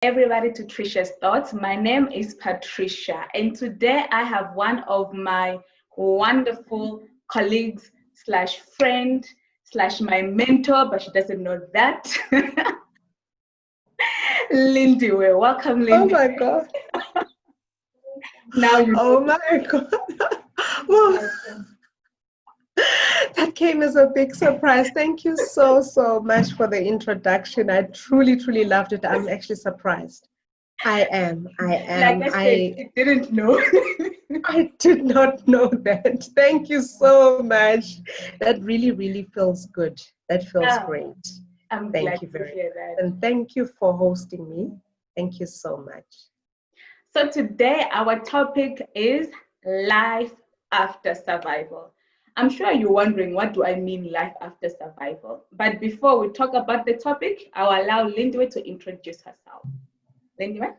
everybody to Trisha's Thoughts. My name is Patricia, and today I have one of my wonderful colleagues slash friend slash my mentor, but she doesn't know that. Lindiwe. Welcome, Oh Lindiwe. my God. Now you Oh know. my God. Well, that came as a big surprise. Thank you so much for the introduction. I truly loved it. I'm actually surprised. I am. Like I said, you didn't know. I did not know that. Thank you so much. That really feels good. That feels Oh, great. I'm Thank glad you to very hear much. that. And thank you for hosting me. Thank you so much. So today our topic is life after survival. I'm sure you're wondering, what do I mean life after survival? But before we talk about the topic, I'll allow Lindiwe to introduce herself. Lindiwe?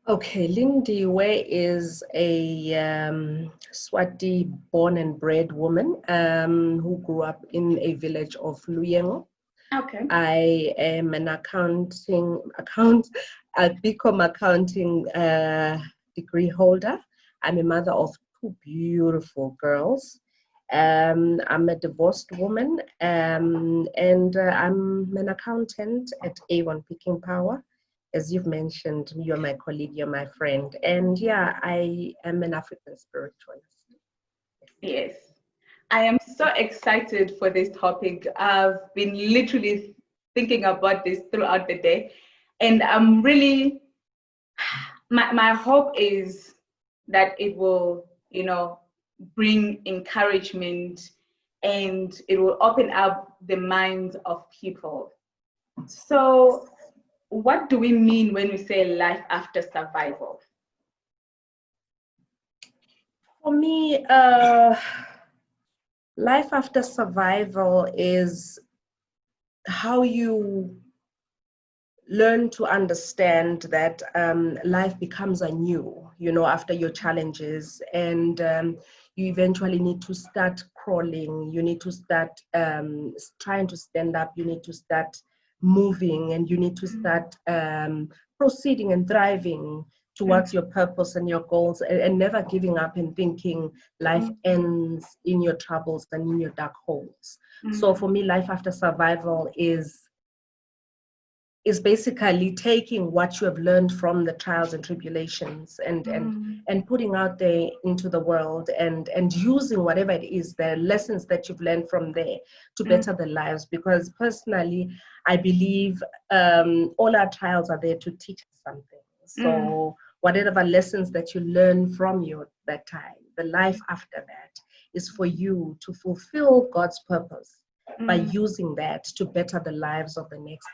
Okay, Lindiwe is a Swati born and bred woman who grew up in a village of Luyengo. Okay. I am an a BCom accounting degree holder. I'm a mother of two beautiful girls. I'm a divorced woman, and I'm an accountant at A1 Picking Power. As you've mentioned, you're my colleague, you're my friend. And yeah, I am an African spiritualist. Yes. I am so excited for this topic. I've been literally thinking about this throughout the day. And I'm really, my hope is that it will, bring encouragement and it will open up the minds of people. So, what do we mean when we say life after survival? For me, life after survival is how you learn to understand that life becomes anew, after your challenges, and you eventually need to start crawling, you need to start trying to stand up, you need to start moving, and you need to start proceeding and thriving towards your purpose and your goals, and never giving up and thinking life ends in your troubles and in your dark holes. So for me, life after survival is basically taking what you have learned from the trials and tribulations and putting out there into the world and using whatever it is, the lessons that you've learned from there to better their lives. Because personally, I believe all our trials are there to teach us something. So whatever lessons that you learn from that time, the life after that is for you to fulfill God's purpose by using that to better the lives of the next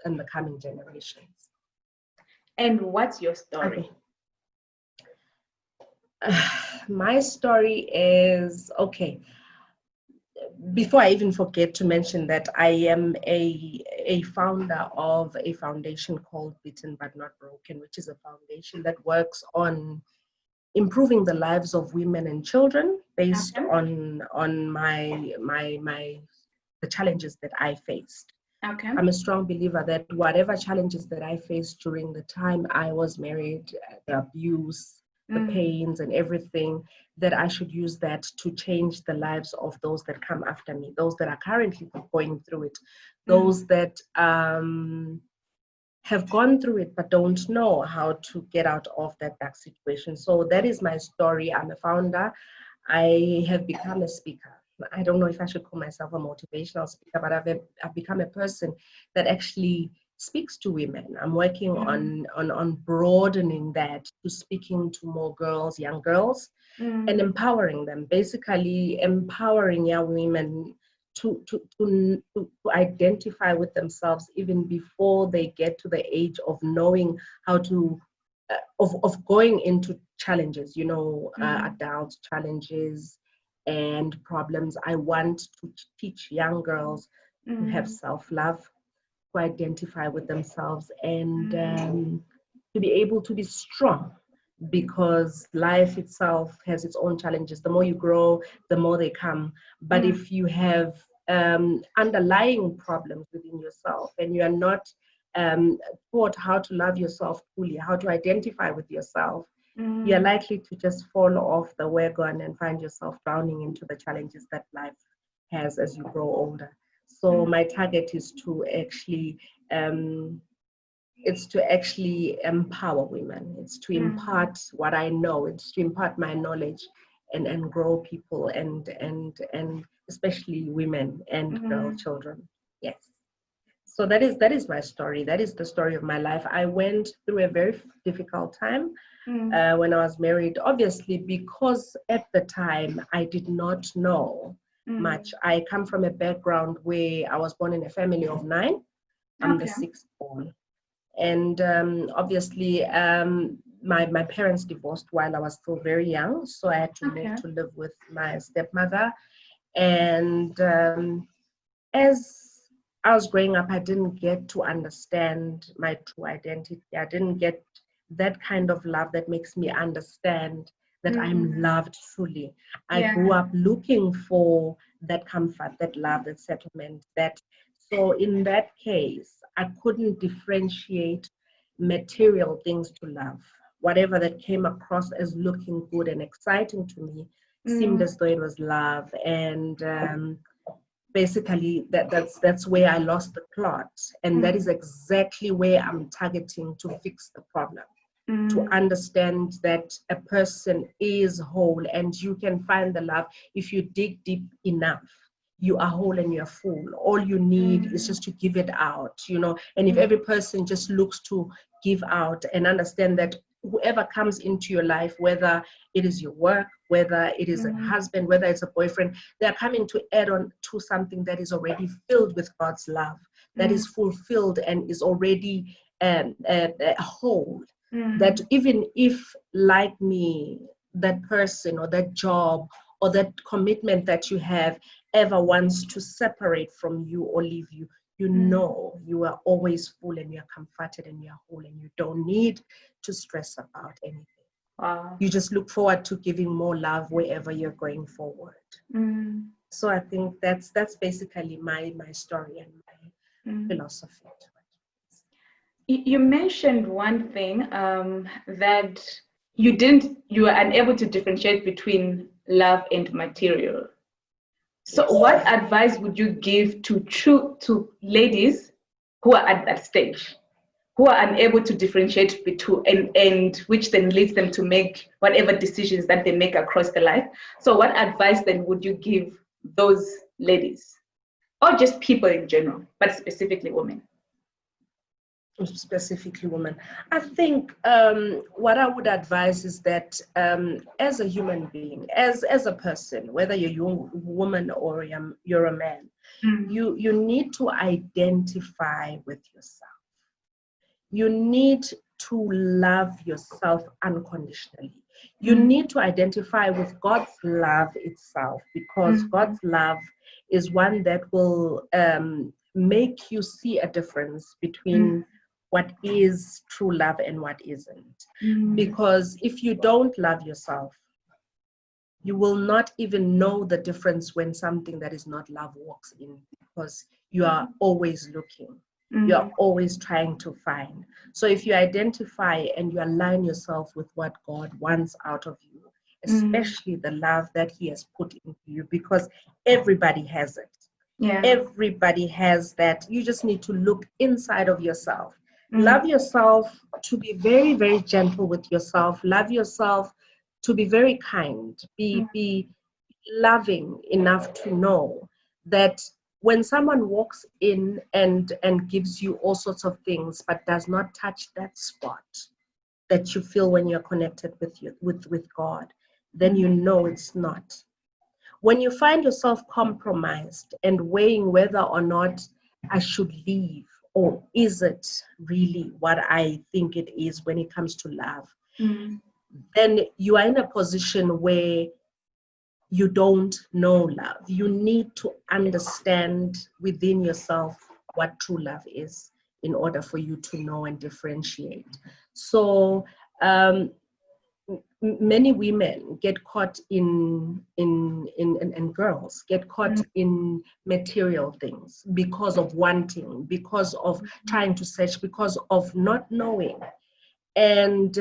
and the coming generations. And what's your story? My story is, okay, before I even forget to mention that I am a founder of a foundation called Beaten But Not Broken, which is a foundation that works on improving the lives of women and children based on the challenges that I faced. Okay. I'm a strong believer that whatever challenges that I faced during the time I was married, the abuse, the pains and everything, that I should use that to change the lives of those that come after me, those that are currently going through it, those that have gone through it but don't know how to get out of that dark situation. So that is my story. I'm a founder. I have become a speaker. I don't know if I should call myself a motivational speaker, but I've become a person that actually speaks to women. I'm working on broadening that to speaking to more girls, young girls, and empowering them. Basically, empowering young women to identify with themselves even before they get to the age of knowing how to of going into challenges, adult challenges and problems. I want to teach young girls to have self-love, to identify with themselves, and to be able to be strong, because life itself has its own challenges. The more you grow, the more they come. But if you have underlying problems within yourself and you are not taught how to love yourself fully, how to identify with yourself, you're likely to just fall off the wagon and find yourself drowning into the challenges that life has as you grow older. So my target is to actually empower women. It's to impart what I know. It's to impart my knowledge and grow people and especially women and girl children. Yes. So that is my story. That is the story of my life. I went through a very difficult time when I was married, obviously, because at the time I did not know much. I come from a background where I was born in a family of 9. I'm the sixth born. And obviously, my parents divorced while I was still very young. So I had to move to live with my stepmother. And as I was growing up, I didn't get to understand my true identity. I didn't get that kind of love that makes me understand that I'm loved truly. I grew up looking for that comfort, that love, that settlement. So in that case, I couldn't differentiate material things to love. Whatever that came across as looking good and exciting to me seemed as though it was love. And basically that's where I lost the plot, and that is exactly where I'm targeting to fix the problem, to understand that a person is whole and you can find the love if you dig deep enough. You are whole and you're full. All you need is just to give it out, and if every person just looks to give out and understand that whoever comes into your life, whether it is your work, whether it is a husband, whether it's a boyfriend, they're coming to add on to something that is already filled with God's love, that is fulfilled and is already whole. That even if, like me, that person or that job or that commitment that you have ever wants to separate from you or leave you, you know you are always full and you're comforted and you're whole and you don't need to stress about anything. Wow. You just look forward to giving more love wherever you're going forward. So I think that's basically my story and my philosophy. You mentioned one thing, that you were unable to differentiate between love and material. So what advice would you give to ladies who are at that stage, who are unable to differentiate between, and which then leads them to make whatever decisions that they make across the life? So what advice then would you give those ladies, or just people in general, but specifically women? Specifically women. I think what I would advise is that as a human being, as a person, whether you're a woman or you're a man, you need to identify with yourself. You need to love yourself unconditionally. You need to identify with God's love itself, because God's love is one that will make you see a difference between what is true love and what isn't. Because if you don't love yourself, you will not even know the difference when something that is not love walks in, because you are always looking. You are always trying to find. So if you identify and you align yourself with what God wants out of you, especially the love that He has put into you, because everybody has it. Everybody has that. You just need to look inside of yourself. Love yourself, to be very, very gentle with yourself. Love yourself, to be very kind. Be loving enough to know that when someone walks in and gives you all sorts of things, but does not touch that spot that you feel when you're connected with God, then you know it's not. When you find yourself compromised and weighing whether or not I should leave, or is it really what I think it is when it comes to love, then you are in a position where you don't know love. You need to understand within yourself what true love is in order for you to know and differentiate. So many women get caught in girls get caught in material things because of wanting, because of trying to search, because of not knowing. And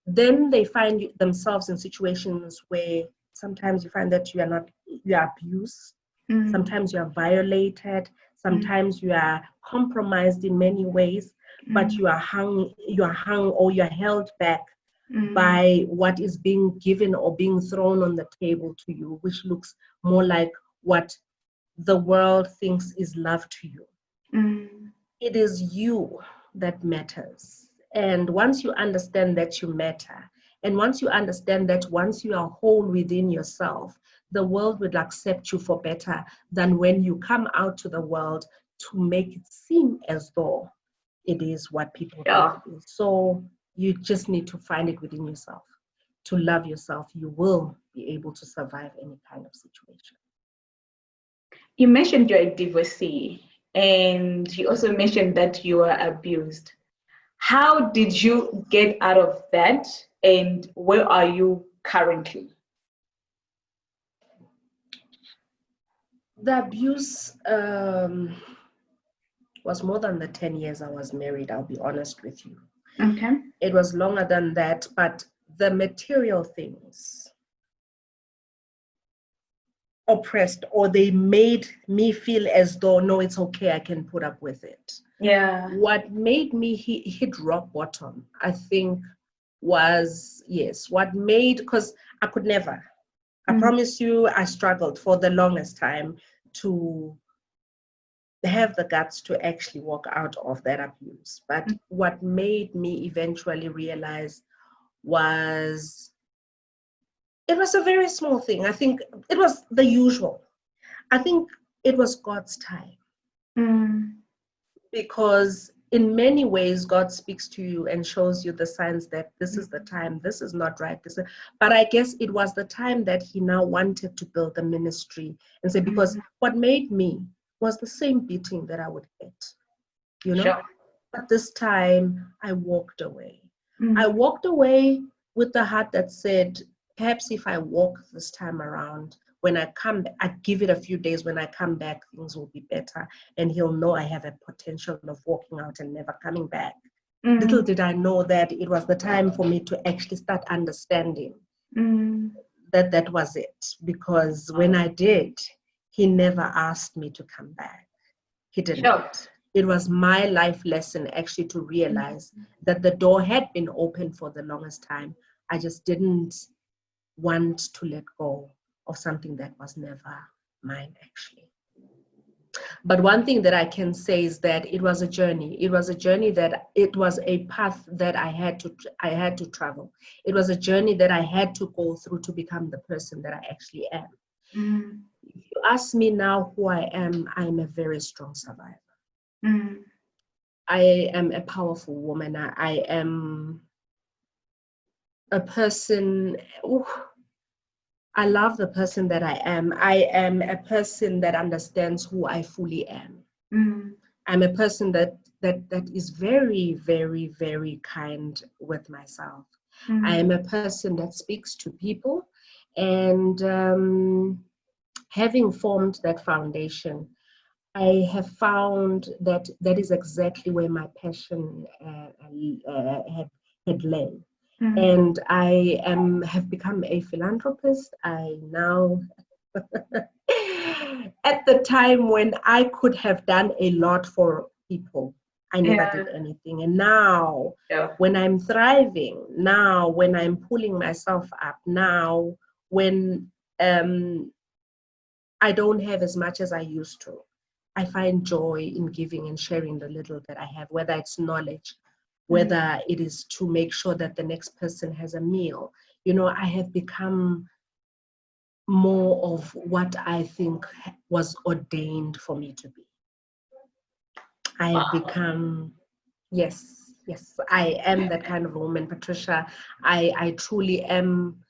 then they find themselves in situations where sometimes you find that you are abused, sometimes you are violated, sometimes you are compromised in many ways, but you are hung or you are held back by what is being given or being thrown on the table to you, which looks more like what the world thinks is love to you. It is you that matters. And once you understand that you matter, and once you understand that once you are whole within yourself, the world will accept you for better than when you come out to the world to make it seem as though it is what people think it is. So you just need to find it within yourself. To love yourself, you will be able to survive any kind of situation. You mentioned you're a divorcee, and you also mentioned that you were abused. How did you get out of that, and where are you currently? The abuse was more than the 10 years I was married, I'll be honest with you. Okay. It was longer than that, but the material things oppressed, or they made me feel as though, no, it's okay, I can put up with it. Yeah. What made me hit rock bottom, I think, was, what made, because I could never, I promise you, I struggled for the longest time to have the guts to actually walk out of that abuse. But what made me eventually realize was, it was a very small thing. I think it was the usual. I think it was God's time. Because in many ways, God speaks to you and shows you the signs that this is the time, this is not right. But I guess it was the time that he now wanted to build the ministry and say, because what made me was the same beating that I would get, you know? Sure. But this time I walked away. I walked away with the heart that said, perhaps if I walk this time around, when I come back, I give it a few days, when I come back, things will be better. And he'll know I have a potential of walking out and never coming back. Little did I know that it was the time for me to actually start understanding that was it. Because when I did, he never asked me to come back. He didn't. Sure. It was my life lesson actually to realize that the door had been open for the longest time. I just didn't want to let go of something that was never mine, actually. But one thing that I can say is that it was a journey. It was a journey that it was a path that I had to travel. It was a journey that I had to go through to become the person that I actually am. If you ask me now who I am a very strong survivor. I am a powerful woman. I am a person. I love the person that I am. I am a person that understands who I fully am. I'm a person that is very, very, very kind with myself. I am a person that speaks to people, and having formed that foundation, I have found that is exactly where my passion had lain. And I have become a philanthropist. I now, at the time when I could have done a lot for people, I never did anything. And now, when I'm thriving, now when I'm pulling myself up, now when I don't have as much as I used to, I find joy in giving and sharing the little that I have, whether it's knowledge, whether it is to make sure that the next person has a meal. You know, I have become more of what I think was ordained for me to be. I have become, yes, I am that kind of woman, Patricia. I truly am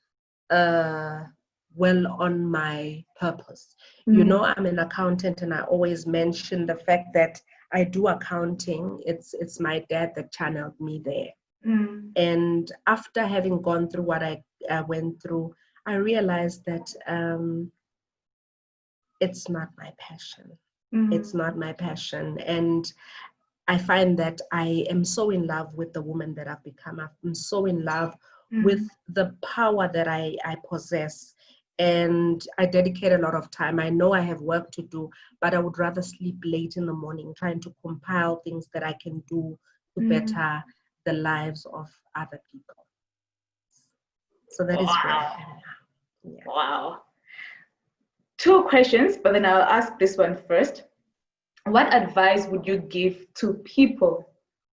well on my purpose. You know, I'm an accountant, and I always mention the fact that I do accounting. It's my dad that channeled me there. And after having gone through what I went through, I realized that it's not my passion. It's not my passion. And I find that I am so in love with the woman that I've become. I'm so in love with the power that I possess. And I dedicate a lot of time. I know I have work to do, but I would rather sleep late in the morning trying to compile things that I can do to better the lives of other people. So that is where I am now. Yeah. Wow. Two questions, but then I'll ask this one first. What advice would you give to people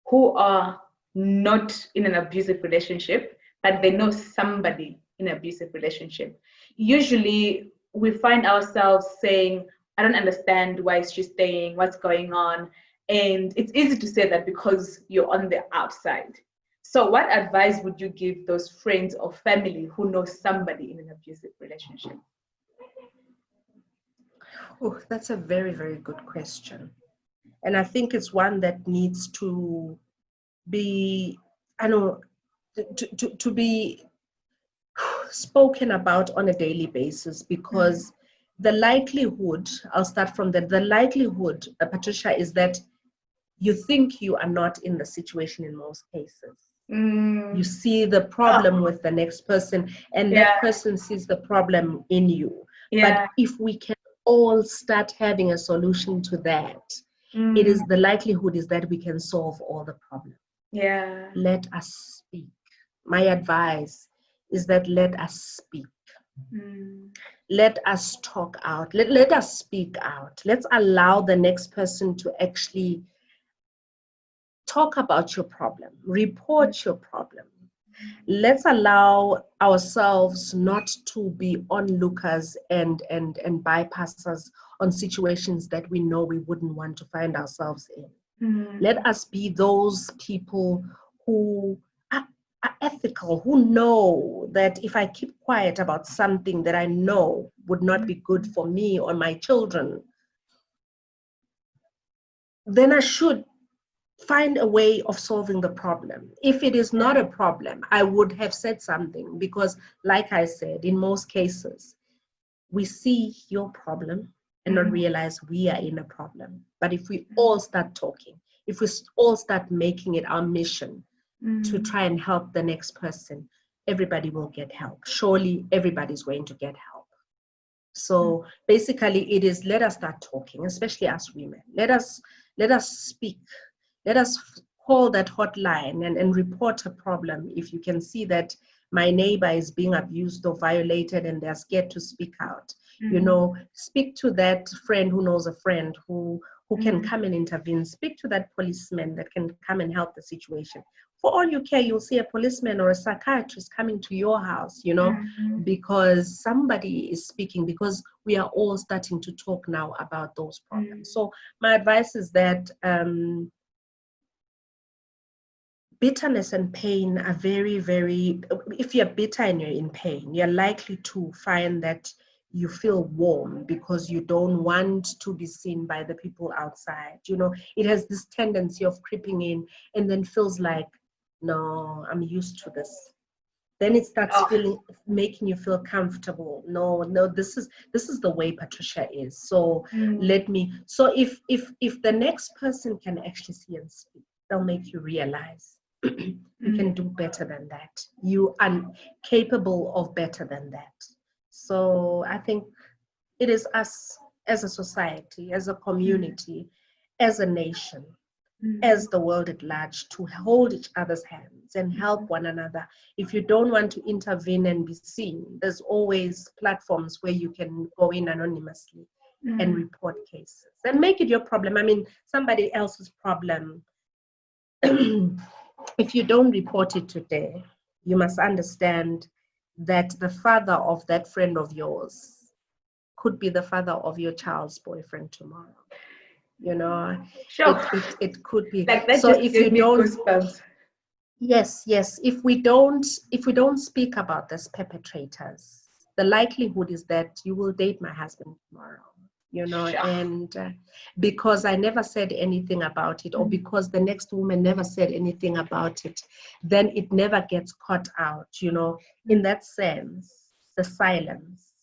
who are not in an abusive relationship, but they know somebody in an abusive relationship? Usually we find ourselves saying, I don't understand why she's staying, what's going on. And it's easy to say that because you're on the outside. So what advice would you give those friends or family who know somebody in an abusive relationship? Oh, that's a very, very good question. And I think it's one that needs to be, to be spoken about on a daily basis, because the likelihood, I'll start from that, the likelihood, Patricia, is that you think you are not in the situation in most cases. You see the problem with the next person, and that person sees the problem in you. But if we can all start having a solution to that, it is the likelihood is that we can solve all the problems. Let us speak. My advice is that let us speak. Let us talk out. Let us speak out. Let's allow the next person to actually talk about your problem, report your problem. Let's allow ourselves not to be onlookers and bypassers on situations that we know we wouldn't want to find ourselves in. Let us be those people who are ethical, who know that if I keep quiet about something that I know would not be good for me or my children, then I should find a way of solving the problem. If it is not a problem, I would have said something, because like I said, in most cases, we see your problem and not realize we are in a problem. But if we all start talking, if we all start making it our mission to try and help the next person, everybody will get help. Surely everybody's going to get help. So basically it is, let us start talking, especially us women. Let us speak. Let us call that hotline and report a problem. If you can see that my neighbor is being abused or violated and they're scared to speak out, speak to that friend who knows a friend who can come and intervene. Speak to that policeman that can come and help the situation. For all you care, you'll see a policeman or a psychiatrist coming to your house, because somebody is speaking, because we are all starting to talk now about those problems. So my advice is that bitterness and pain are very, very, if you're bitter and you're in pain, you're likely to find that you feel warm because you don't want to be seen by the people outside. It has this tendency of creeping in and then feels like, no, I'm used to this. Then it starts making you feel comfortable. No, this is the way Patricia is. So so if the next person can actually see and speak, they'll make you realize you can do better than that. You are capable of better than that. So I think it is us as a society, as a community, as a nation, as the world at large, to hold each other's hands and help one another. If you don't want to intervene and be seen, there's always platforms where you can go in anonymously and report cases and make it your problem. I mean, somebody else's problem. If you don't report it today, you must understand that the father of that friend of yours could be the father of your child's boyfriend tomorrow. Sure. It could be. Like that. So just if you don't, goosebumps. yes, if we don't speak about these perpetrators, the likelihood is that you will date my husband tomorrow. you know, Sure. and because I never said anything about it, or because the next woman never said anything about it, then it never gets caught out, you know. In that sense, the silence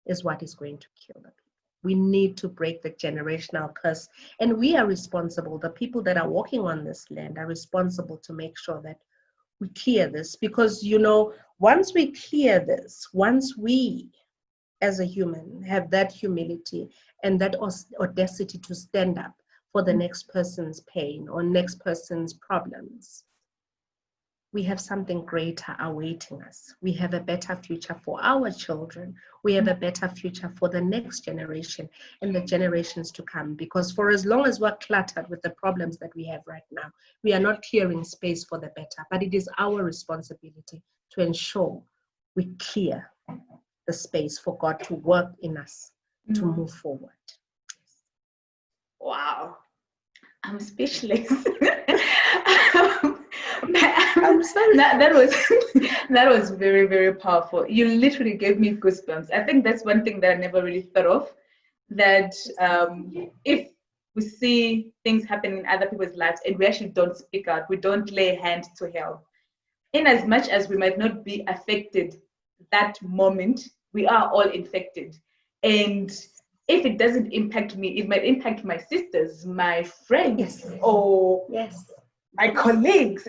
is what is going to kill them. We need to break the generational curse, and we are responsible. The people that are walking on this land are responsible to make sure that we clear this, because, you know, once we clear this, once we as a human have that humility and that audacity to stand up for the next person's pain or next person's problems, we have something greater awaiting us. We have a better future for our children. We have a better future for the next generation and the generations to come. Because for as long as we're cluttered with the problems that we have right now, we are not clearing space for the better. But it is our responsibility to ensure we clear the space for God to work in us to move forward. Wow. I'm speechless. I'm sorry. That was very, very powerful. You literally gave me goosebumps. I think that's one thing that I never really thought of. That if we see things happening in other people's lives and we actually don't speak out, we don't lay hands to help. In as much as we might not be affected that moment, we are all infected. And if it doesn't impact me, it might impact my sisters, my friends, or my colleagues.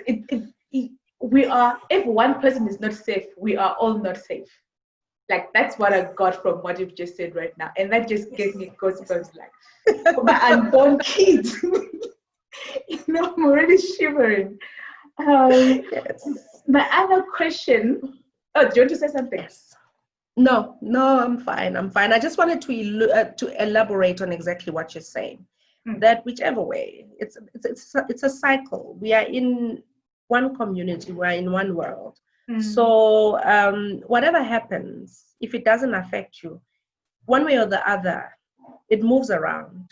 We are, if one person is not safe, we are all not safe. Like, that's what I got from what you've just said right now. And that just gave me goosebumps, like, for my unborn kids. You know, I'm already shivering. My other question, oh, do you want to say something? Yes. No, I'm fine. I just wanted to elaborate on exactly what you're saying. That whichever way, it's a cycle. We are in one community, we're in one world. So whatever happens, if it doesn't affect you, one way or the other, it moves around.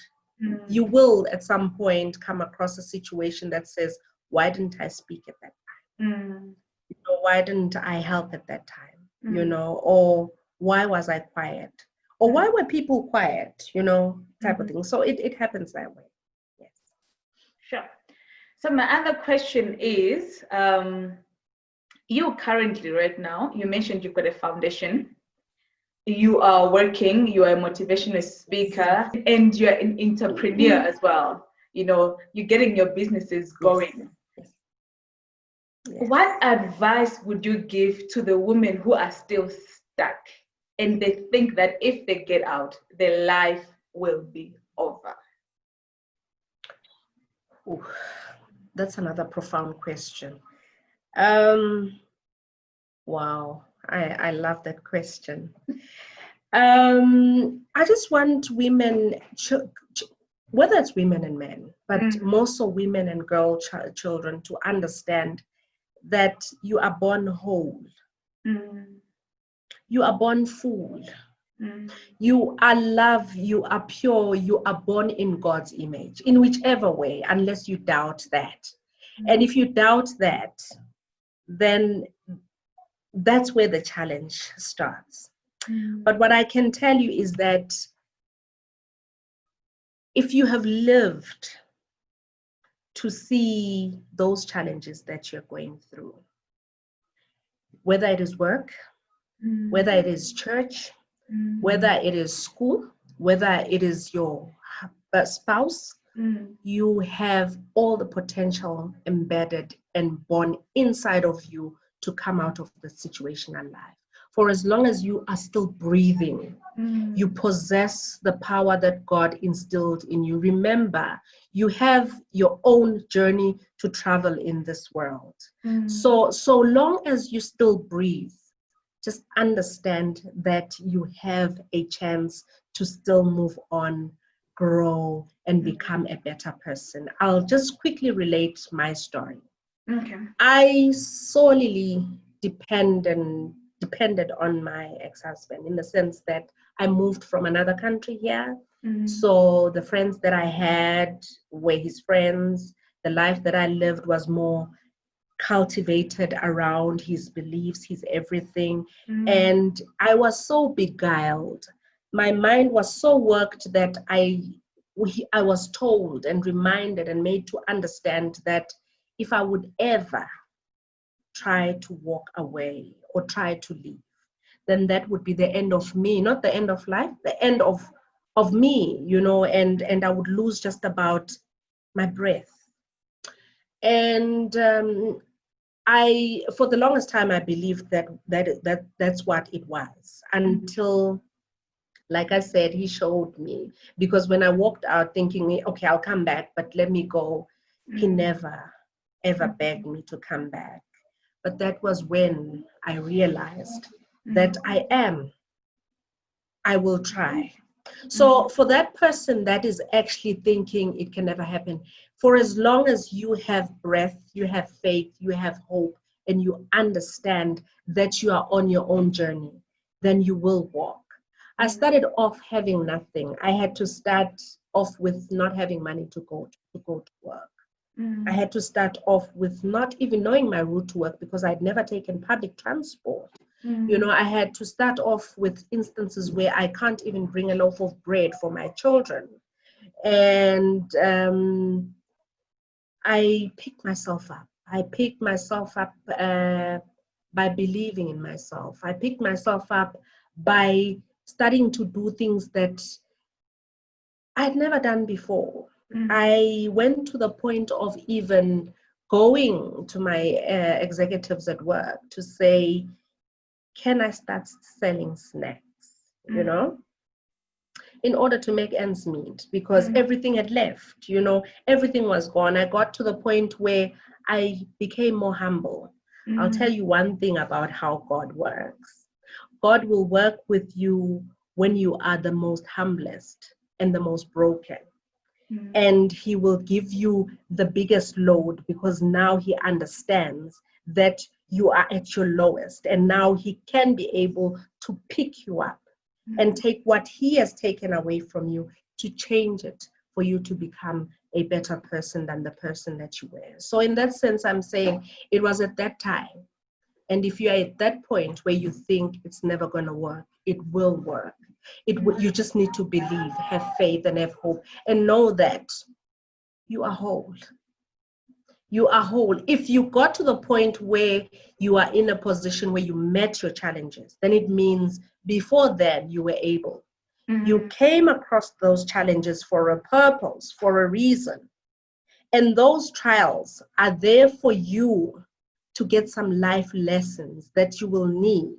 You will at some point come across a situation that says, why didn't I speak at that time? You know, why didn't I help at that time? You know, or why was I quiet? Or why were people quiet? You know, type of thing. So it happens that way. Yes. Sure. So my other question is, you currently right now, you mentioned you've got a foundation. You are working, you are a motivational speaker, and you're an entrepreneur as well. You know, you're getting your businesses going. Yes. What advice would you give to the women who are still stuck and they think that if they get out, their life will be over? Ooh, that's another profound question. Wow, I love that question. I just want women, whether it's women and men, but more so women and children, to understand that you are born whole. You are born full. You are love, you are pure, you are born in God's image, in whichever way, unless you doubt that. And if you doubt that, then that's where the challenge starts. But what I can tell you is that if you have lived to see those challenges that you're going through, whether it is work, whether it is church, whether it is school, whether it is your spouse, you have all the potential embedded and born inside of you to come out of the situation alive. For as long as you are still breathing, you possess the power that God instilled in you. Remember, you have your own journey to travel in this world. So long as you still breathe, just understand that you have a chance to still move on, grow, and become a better person. I'll just quickly relate my story. Okay. I solely depended on my ex-husband, in the sense that I moved from another country here. So the friends that I had were his friends. The life that I lived was more cultivated around his beliefs, his everything. And I was so beguiled my mind was so worked that I was told and reminded and made to understand that if I would ever try to walk away or try to leave, then that would be the end of me, not the end of life, the end of me, you know, and I would lose just about my breath. And for the longest time, I believed that's what it was, until, like I said, he showed me. Because when I walked out thinking, okay, I'll come back, but let me go, he never, ever begged me to come back. But that was when I realized that I will try. So for that person that is actually thinking it can never happen, for as long as you have breath, you have faith, you have hope, and you understand that you are on your own journey, then you will walk. I started off having nothing. I had to start off with not having money to go to work. I had to start off with not even knowing my route to work because I'd never taken public transport. You know, I had to start off with instances where I can't even bring a loaf of bread for my children. And I picked myself up. I picked myself up by believing in myself. I picked myself up by starting to do things that I'd never done before. I went to the point of even going to my executives at work to say, can I start selling snacks, you know, in order to make ends meet, because everything had left, you know, everything was gone. I got to the point where I became more humble. I'll tell you one thing about how God works. God will work with you when you are the most humblest and the most broken. And he will give you the biggest load because now he understands that you are at your lowest, and now he can be able to pick you up and take what he has taken away from you to change it for you to become a better person than the person that you were. So in that sense, I'm saying it was at that time. And if you are at that point where you think it's never going to work, it will work. You just need to believe, have faith, and have hope, and know that you are whole. You are whole. If you got to the point where you are in a position where you met your challenges, then it means before then you were able. You came across those challenges for a purpose, for a reason. And those trials are there for you to get some life lessons that you will need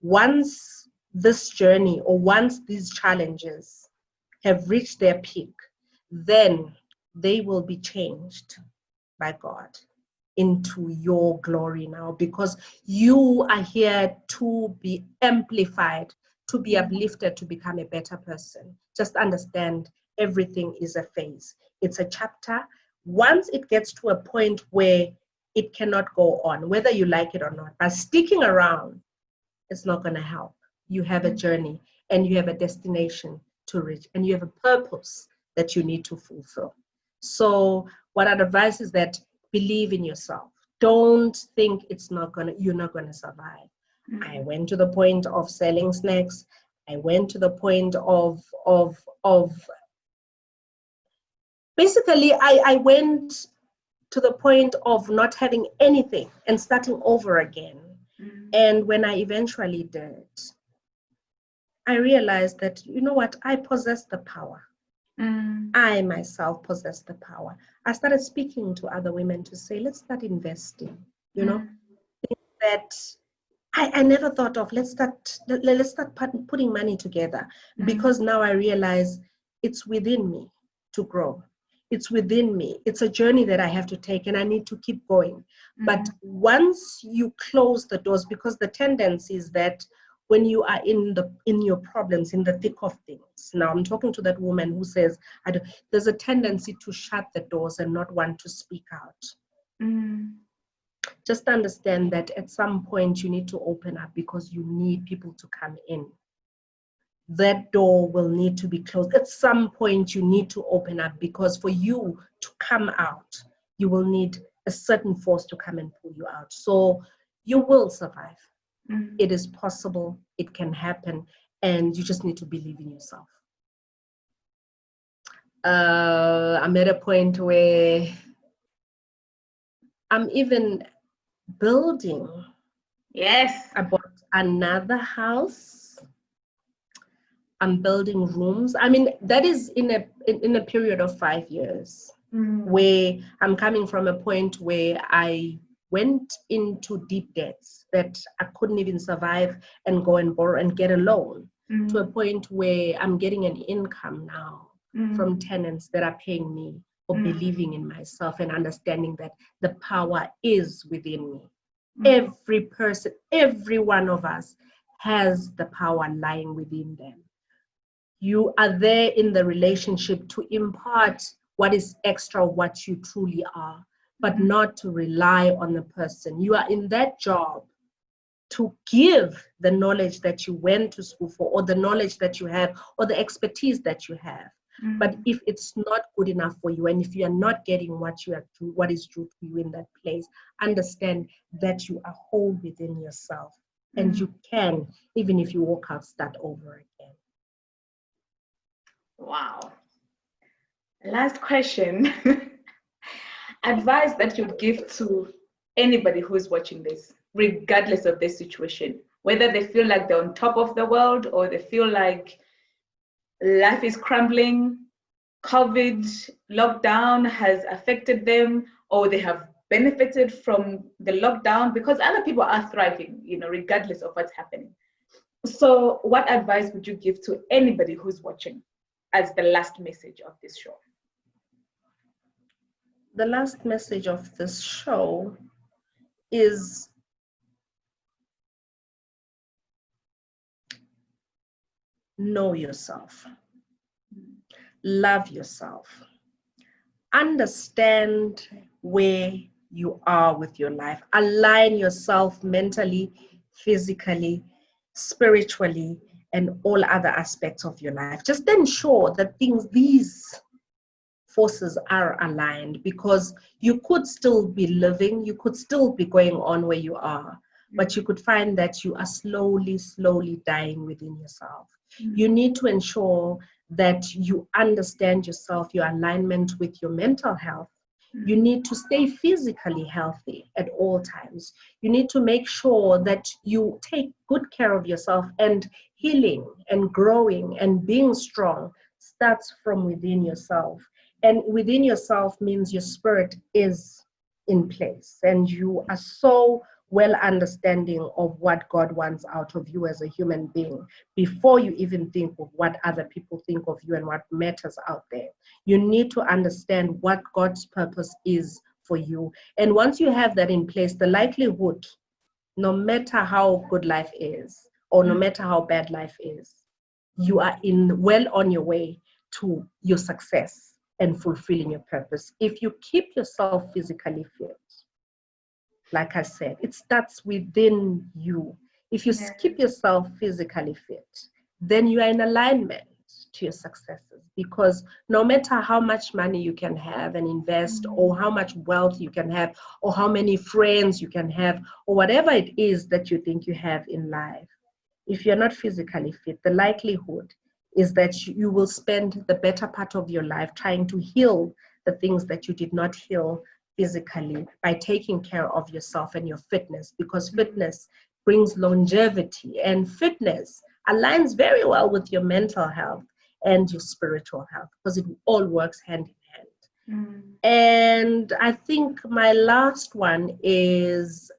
once this journey or once these challenges have reached their peak. Then they will be changed by God into your glory now, because you are here to be amplified, to be uplifted, to become a better person. Just understand, everything is a phase. It's a chapter. Once it gets to a point where it cannot go on, whether you like it or not, but sticking around, it's not going to help. You have a journey and you have a destination to reach, and you have a purpose that you need to fulfill. So what I'd advise is that believe in yourself. Don't think you're not gonna survive. I went to the point of selling snacks. I went to the point of basically I went to the point of not having anything and starting over again. And when I eventually did, I realized that, you know what, I possess the power. I myself possess the power. I started speaking to other women to say, let's start investing, you know, that I never thought of. Let's start putting money together, because now I realize it's within me to grow. It's within me. It's a journey that I have to take, and I need to keep going. But once you close the doors, because the tendency is that when you are in your problems, in the thick of things. Now I'm talking to that woman who says, there's a tendency to shut the doors and not want to speak out. Just understand that at some point you need to open up, because you need people to come in. That door will need to be closed. At some point you need to open up, because for you to come out, you will need a certain force to come and pull you out. So you will survive. It is possible, it can happen. and you just need to believe in yourself. I'm at a point where I'm even building. Yes. I bought another house. I'm building rooms. I mean, that is in a period of 5 years, where I'm coming from a point where I went into deep debts that I couldn't even survive and go and borrow and get a loan, to a point where I'm getting an income now from tenants that are paying me for believing in myself and understanding that the power is within me. Every person, every one of us has the power lying within them. You are there in the relationship to impart what is extra, what you truly are, but not to rely on the person. You are in that job to give the knowledge that you went to school for, or the knowledge that you have, or the expertise that you have. But if it's not good enough for you, and if you are not getting what is due to you in that place, understand that you are whole within yourself, and you can, even if you walk out, start over again. Wow. Last question. Advice that you'd give to anybody who's watching this, regardless of their situation, whether they feel like they're on top of the world or they feel like life is crumbling, COVID lockdown has affected them, or they have benefited from the lockdown because other people are thriving, regardless of what's happening. So what advice would you give to anybody who's watching as the last message of this show? The last message of this show is know yourself, love yourself, understand where you are with your life, align yourself mentally, physically, spiritually, and all other aspects of your life. Just ensure that these forces are aligned, because you could still be living, you could still be going on where you are, but you could find that you are slowly dying within yourself. You need to ensure that you understand yourself, your alignment with your mental health. You need to stay physically healthy at all times. You need to make sure that you take good care of yourself, and healing and growing and being strong starts from within yourself. And within yourself means your spirit is in place and you are so well understanding of what God wants out of you as a human being before you even think of what other people think of you and what matters out there. You need to understand what God's purpose is for you. And once you have that in place, the likelihood, no matter how good life is or no matter how bad life is, you are well on your way to your success and fulfilling your purpose. If you keep yourself physically fit, like I said, it starts within you. If you keep yourself physically fit, then you are in alignment to your successes, because no matter how much money you can have and invest, or how much wealth you can have, or how many friends you can have, or whatever it is that you think you have in life, if you're not physically fit, the likelihood is that you will spend the better part of your life trying to heal the things that you did not heal physically by taking care of yourself and your fitness, because fitness brings longevity, and fitness aligns very well with your mental health and your spiritual health, because it all works hand in hand. And I think my last one is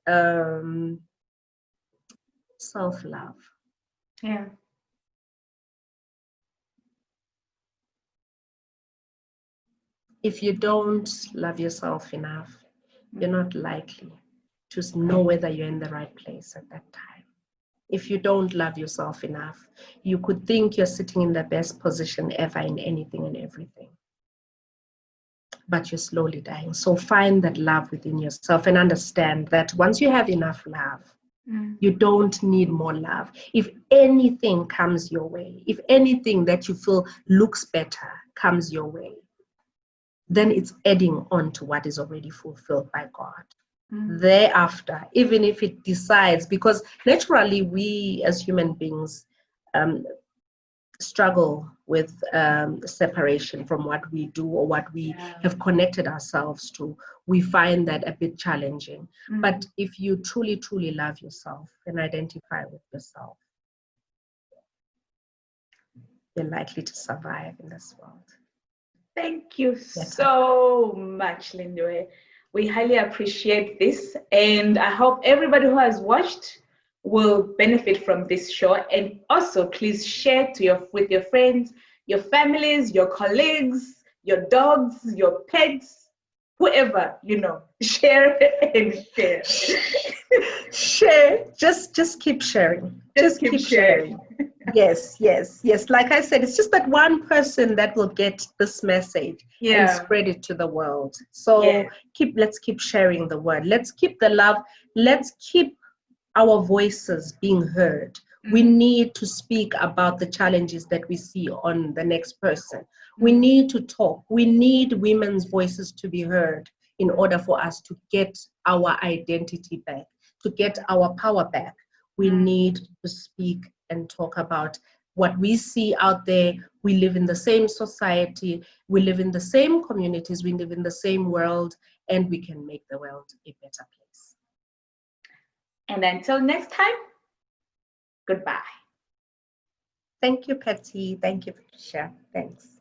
self-love. Yeah. If you don't love yourself enough, you're not likely to know whether you're in the right place at that time. If you don't love yourself enough, you could think you're sitting in the best position ever in anything and everything, but you're slowly dying. So find that love within yourself and understand that once you have enough love, you don't need more love. If anything comes your way, if anything that you feel looks better comes your way, then it's adding on to what is already fulfilled by God. Thereafter, even if it decides, because naturally we as human beings, struggle with separation from what we do or what we have connected ourselves to, we find that a bit challenging. But if you truly, truly love yourself and identify with yourself, you're likely to survive in this world. Thank you so much, Lindiwe. We highly appreciate this, and I hope everybody who has watched will benefit from this show. And also, please share with your friends, your families, your colleagues, your dogs, your pets, whoever, share and share. Share. Just keep sharing. Just keep sharing. Yes. Like I said, it's just that one person that will get this message and spread it to the world. So let's keep sharing the word. Let's keep the love. Let's keep our voices being heard. We need to speak about the challenges that we see on the next person. We need to talk. We need women's voices to be heard in order for us to get our identity back, to get our power back. We need to speak and talk about what we see out there. We live in the same society. We live in the same communities. We live in the same world, and we can make the world a better place. And until next time, goodbye. Thank you, Patty. Thank you, Patricia. Thanks.